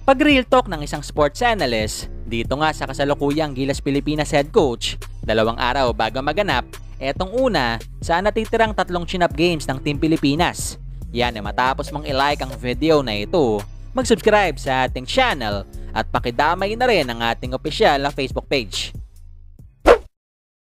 Pag real talk ng isang sports analyst, dito nga sa kasalukuyang Gilas Pilipinas head coach, 2 araw bago maganap, etong una sa natitirang 3 chin-up games ng Team Pilipinas. Yan ay matapos mong i-like ang video na ito, mag-subscribe sa ating channel at pakidamay na rin ang ating opisyal na Facebook page.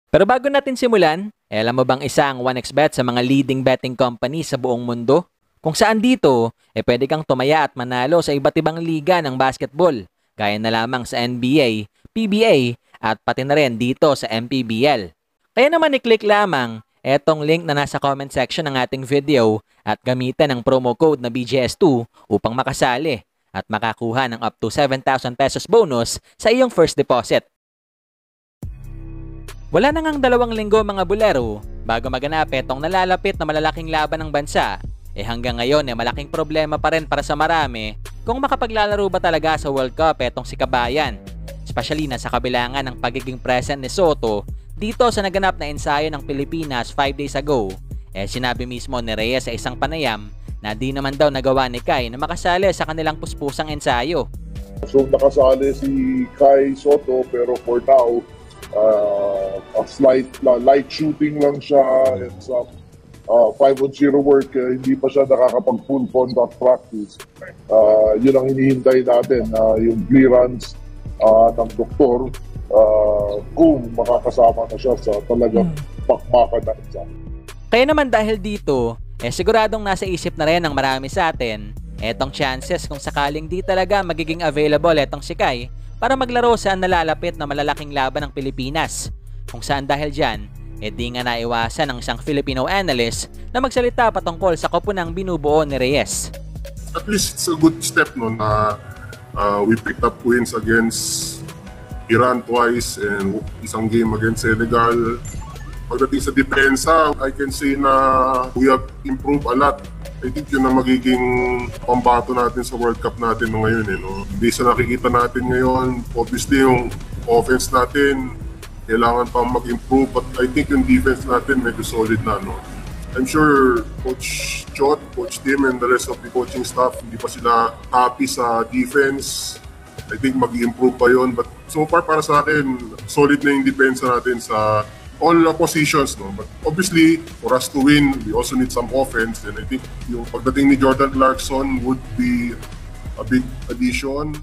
Pero bago natin simulan, alam mo bang isa ang 1xBet sa mga leading betting company sa buong mundo? Kung saan dito, pwede kang tumaya at manalo sa iba't ibang liga ng basketball, gaya na lamang sa NBA, PBA, at pati na rin dito sa MPBL. Kaya naman i-click lamang etong link na nasa comment section ng ating video at gamitan ang promo code na BGS2 upang makasali at makakuha ng up to 7,000 pesos bonus sa iyong first deposit. Wala na ngang 2 linggo mga bulero bago maganap etong nalalapit na malalaking laban ng bansa. Hanggang ngayon malaking problema pa rin para sa marami kung makapaglalaro ba talaga sa World Cup etong si Kabayan. Especially na sa kabilangan ng pagiging present ni Soto dito sa naganap na ensayo ng Pilipinas 5 days ago. Sinabi mismo ni Reyes sa isang panayam na di naman daw nagawa ni Kai na makasali sa kanilang puspusang ensayo. So nakasali si Kai Soto pero for now, a slight light shooting lang siya and some 5-on-0 work, hindi pa siya nakakapag-full contact practice. Yun ang hinihintay natin, yung clearance ng doktor kung makakasama na siya sa talagang pakmakan na exam. Kaya naman dahil dito, siguradong nasa isip na rin ng marami sa atin etong chances kung sakaling di talaga magiging available etong si Kai para maglaro sa nalalapit na malalaking laban ng Pilipinas. Kung saan dahil dyan, di nga naiwasan ng isang Filipino analyst na magsalita patungkol sa koponang binubuo ni Reyes. At least it's a good step no, na we picked up wins against Iran twice and isang game against Senegal. Pagdating sa depensa, I can say na we have improved a lot. I think yun ang magiging pambato natin sa World Cup natin ngayon. No? Based sa nakikita natin ngayon, obviously yung offense natin kailangan pa mag-improve, but I think yung defense natin medyo solid na. No? I'm sure Coach Chot, Coach Tim, and the rest of the coaching staff, hindi pa sila happy sa defense. I think mag-improve pa yun. But so far para sa akin, solid na yung defense natin sa all positions. No? But obviously, for us to win, we also need some offense. And I think yung pagdating ni Jordan Clarkson would be a big addition.